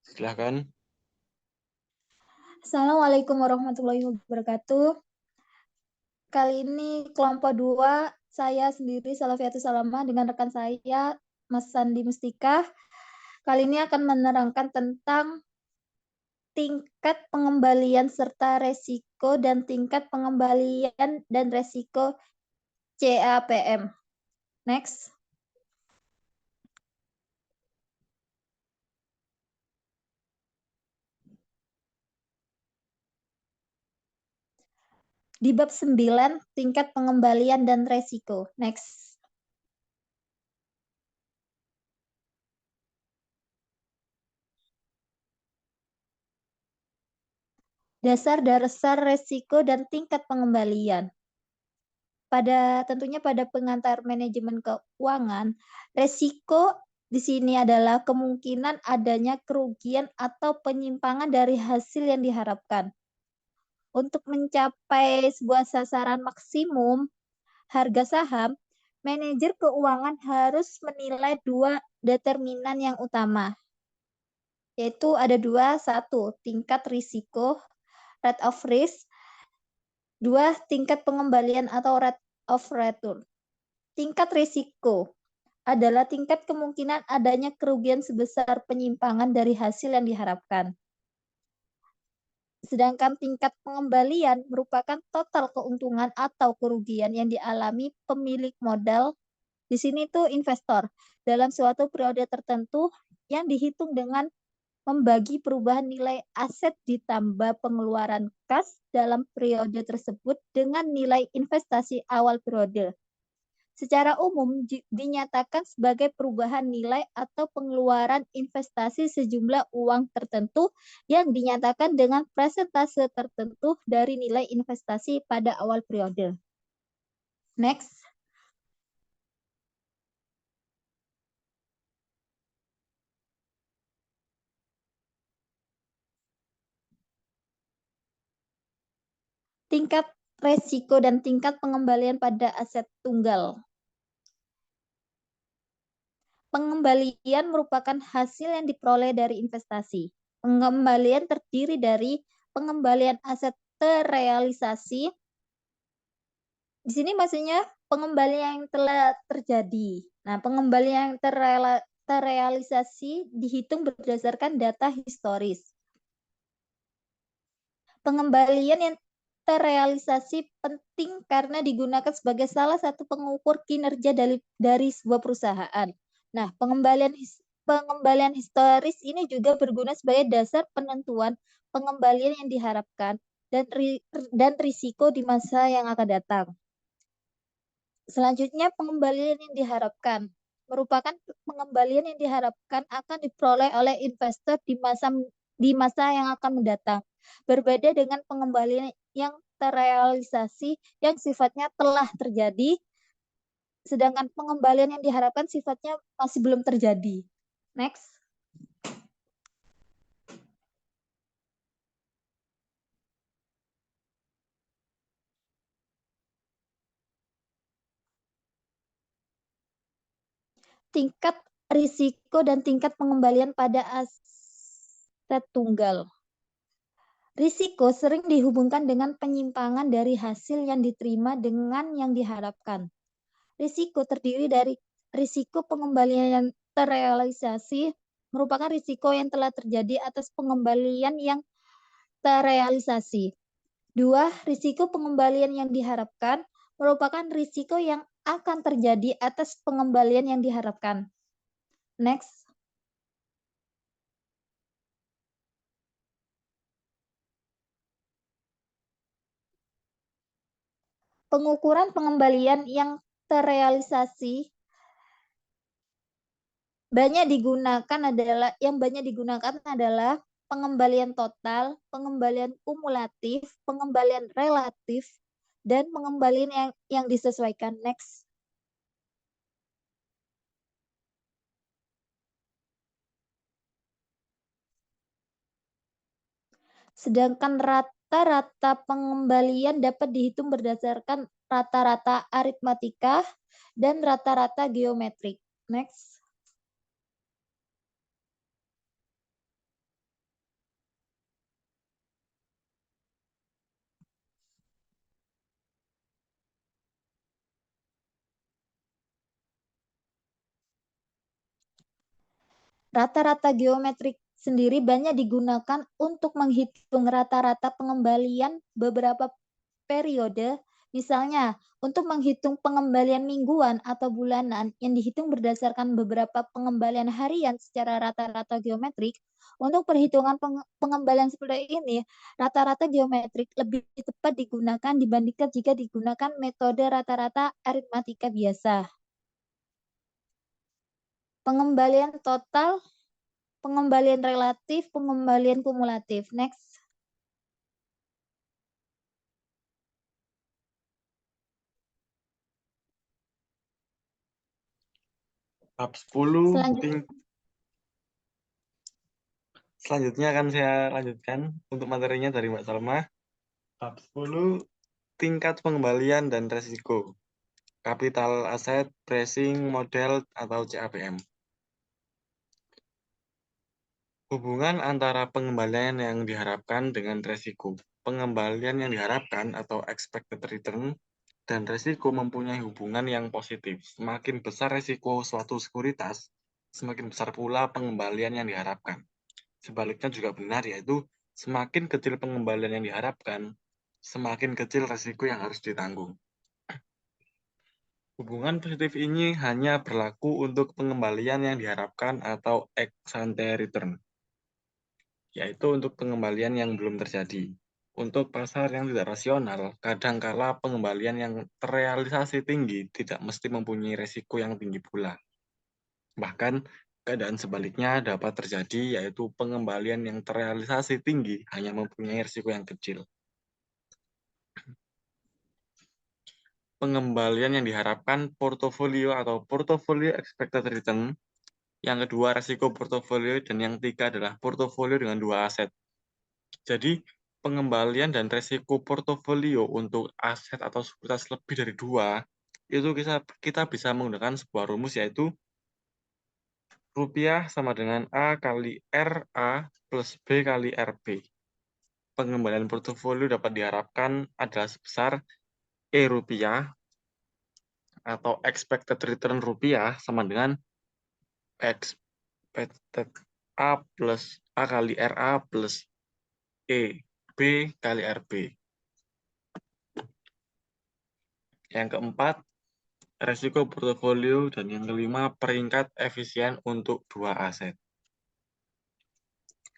Silahkan. Assalamualaikum warahmatullahi wabarakatuh. Kali ini kelompok 2, saya sendiri Salafiatus Salamah dengan rekan saya Mas Sandi Mustika. Kali ini akan menerangkan tentang tingkat pengembalian serta resiko dan tingkat pengembalian dan resiko CAPM. Next. Di bab 9, tingkat pengembalian dan resiko. Next. Dasar-dasar resiko dan tingkat pengembalian. Tentunya pada pengantar manajemen keuangan, resiko di sini adalah kemungkinan adanya kerugian atau penyimpangan dari hasil yang diharapkan. Untuk mencapai sebuah sasaran maksimum harga saham, manajer keuangan harus menilai dua determinan yang utama, yaitu ada dua, satu, tingkat risiko, rate of risk, dua, tingkat pengembalian atau rate of return. Tingkat risiko adalah tingkat kemungkinan adanya kerugian sebesar penyimpangan dari hasil yang diharapkan. Sedangkan tingkat pengembalian merupakan total keuntungan atau kerugian yang dialami pemilik modal, di sini itu investor, dalam suatu periode tertentu yang dihitung dengan membagi perubahan nilai aset ditambah pengeluaran kas dalam periode tersebut dengan nilai investasi awal periode. Secara umum dinyatakan sebagai perubahan nilai atau pengeluaran investasi sejumlah uang tertentu yang dinyatakan dengan persentase tertentu dari nilai investasi pada awal periode. Next. Tingkat resiko dan tingkat pengembalian pada aset tunggal. Pengembalian merupakan hasil yang diperoleh dari investasi. Pengembalian terdiri dari pengembalian aset terrealisasi. Di sini maksudnya pengembalian yang telah terjadi. Nah, pengembalian yang terrealisasi dihitung berdasarkan data historis. Pengembalian yang terrealisasi penting karena digunakan sebagai salah satu pengukur kinerja dari sebuah perusahaan. Nah, pengembalian historis ini juga berguna sebagai dasar penentuan pengembalian yang diharapkan dan risiko di masa yang akan datang. Selanjutnya, pengembalian yang diharapkan merupakan pengembalian yang diharapkan akan diperoleh oleh investor di masa yang akan mendatang. Berbeda dengan pengembalian yang terrealisasi yang sifatnya telah terjadi, sedangkan pengembalian yang diharapkan sifatnya masih belum terjadi. Next. Tingkat risiko dan tingkat pengembalian pada aset tunggal. Risiko sering dihubungkan dengan penyimpangan dari hasil yang diterima dengan yang diharapkan. Risiko terdiri dari risiko pengembalian yang terrealisasi, merupakan risiko yang telah terjadi atas pengembalian yang terrealisasi. Dua, risiko pengembalian yang diharapkan, merupakan risiko yang akan terjadi atas pengembalian yang diharapkan. Next. Pengukuran pengembalian yang terrealisasi banyak digunakan adalah pengembalian total, pengembalian kumulatif, pengembalian relatif, dan pengembalian yang disesuaikan. Next. Sedangkan rata-rata pengembalian dapat dihitung berdasarkan rata-rata aritmatika dan rata-rata geometrik. Next. Rata-rata geometrik sendiri banyak digunakan untuk menghitung rata-rata pengembalian beberapa periode. Misalnya, untuk menghitung pengembalian mingguan atau bulanan yang dihitung berdasarkan beberapa pengembalian harian secara rata-rata geometrik. Untuk perhitungan pengembalian seperti ini, rata-rata geometrik lebih tepat digunakan dibandingkan jika digunakan metode rata-rata aritmatika biasa. Pengembalian total, pengembalian relatif, pengembalian kumulatif. Next. Bab 10. Selanjutnya. Selanjutnya akan saya lanjutkan untuk materinya dari Mbak Salma. Bab 10, tingkat pengembalian dan resiko. Capital Asset Pricing Model atau CAPM. Hubungan antara pengembalian yang diharapkan dengan resiko. Pengembalian yang diharapkan atau expected return dan resiko mempunyai hubungan yang positif. Semakin besar resiko suatu sekuritas, semakin besar pula pengembalian yang diharapkan. Sebaliknya juga benar, yaitu semakin kecil pengembalian yang diharapkan, semakin kecil resiko yang harus ditanggung. Hubungan positif ini hanya berlaku untuk pengembalian yang diharapkan atau ex ante return, yaitu untuk pengembalian yang belum terjadi. Untuk pasar yang tidak rasional, kadangkala pengembalian yang terrealisasi tinggi tidak mesti mempunyai resiko yang tinggi pula. Bahkan, keadaan sebaliknya dapat terjadi, yaitu pengembalian yang terrealisasi tinggi hanya mempunyai risiko yang kecil. Pengembalian yang diharapkan portofolio atau portofolio expected return. Yang kedua, risiko portofolio. Dan yang ketiga adalah portofolio dengan dua aset. Jadi, pengembalian dan risiko portofolio untuk aset atau sekuritas lebih dari dua, itu kita bisa menggunakan sebuah rumus, yaitu rupiah sama dengan A kali RA plus B kali RB. Pengembalian portofolio dapat diharapkan adalah sebesar E rupiah atau expected return rupiah sama dengan expected A plus A kali RA plus E B kali RB. Yang keempat, resiko portofolio, dan yang kelima, peringkat efisien untuk dua aset.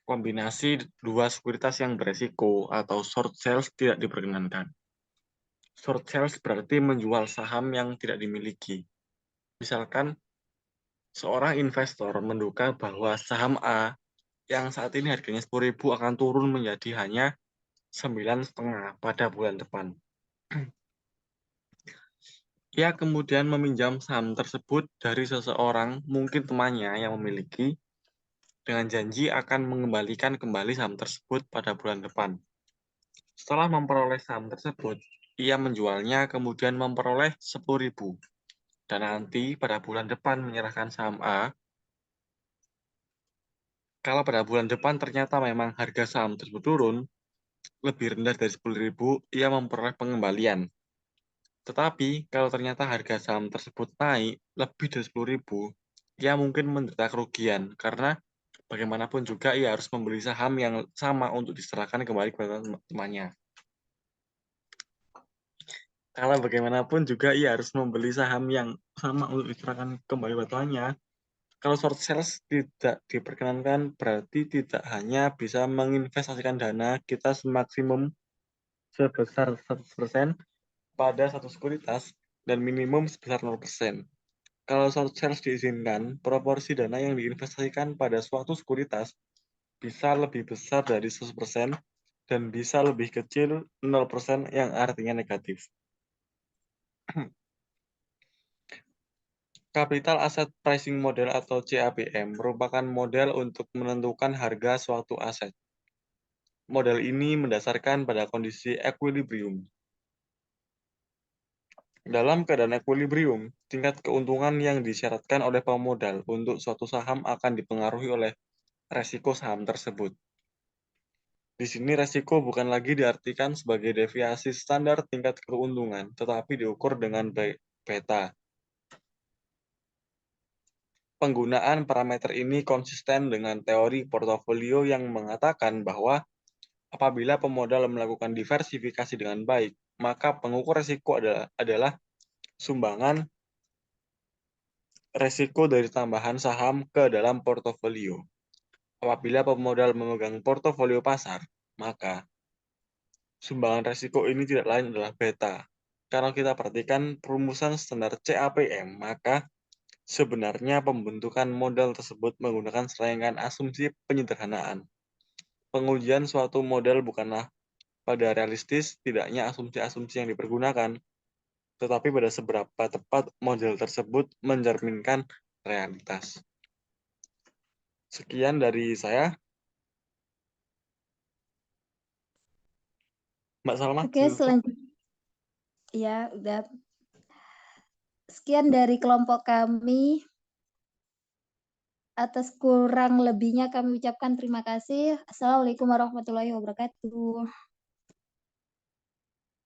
Kombinasi dua sekuritas yang beresiko atau short sales tidak diperkenankan. Short sales berarti menjual saham yang tidak dimiliki. Misalkan seorang investor menduga bahwa saham A yang saat ini harganya 10.000 akan turun menjadi hanya 9,5 pada bulan depan. Ia kemudian meminjam saham tersebut dari seseorang, mungkin temannya yang memiliki, dengan janji akan mengembalikan kembali saham tersebut pada bulan depan. Setelah memperoleh saham tersebut, ia menjualnya kemudian memperoleh 10.000. Dan nanti pada bulan depan menyerahkan saham A. Kalau pada bulan depan ternyata memang harga saham tersebut turun, lebih rendah dari 10.000, ia memperoleh pengembalian. Tetapi kalau ternyata harga saham tersebut naik lebih dari 10.000, ia mungkin menderita kerugian karena bagaimanapun juga ia harus membeli saham yang sama untuk diserahkan kembali kepada temannya. Kalau bagaimanapun juga ia harus membeli saham yang sama untuk diserahkan kembali kepada temannya. Kalau short sales tidak diperkenankan, berarti tidak hanya bisa menginvestasikan dana kita semaksimum sebesar 100% pada satu sekuritas dan minimum sebesar 0%. Kalau short sales diizinkan, proporsi dana yang diinvestasikan pada suatu sekuritas bisa lebih besar dari 100% dan bisa lebih kecil 0% yang artinya negatif. Capital Asset Pricing Model atau CAPM merupakan model untuk menentukan harga suatu aset. Model ini mendasarkan pada kondisi equilibrium. Dalam keadaan equilibrium, tingkat keuntungan yang disyaratkan oleh pemodal untuk suatu saham akan dipengaruhi oleh resiko saham tersebut. Di sini resiko bukan lagi diartikan sebagai deviasi standar tingkat keuntungan, tetapi diukur dengan beta. Penggunaan parameter ini konsisten dengan teori portofolio yang mengatakan bahwa apabila pemodal melakukan diversifikasi dengan baik, maka pengukur risiko adalah sumbangan risiko dari tambahan saham ke dalam portofolio. Apabila pemodal memegang portofolio pasar, maka sumbangan risiko ini tidak lain adalah beta. Kalau kita perhatikan perumusan standar CAPM, maka sebenarnya pembentukan model tersebut menggunakan serangkaian asumsi penyederhanaan. Pengujian suatu model bukanlah pada realistis tidaknya asumsi-asumsi yang dipergunakan, tetapi pada seberapa tepat model tersebut mencerminkan realitas. Sekian dari saya. Mbak Salma, Oke, selanjutnya ya udah. Sekian dari kelompok kami. Atas kurang lebihnya kami ucapkan terima kasih. Assalamualaikum warahmatullahi wabarakatuh.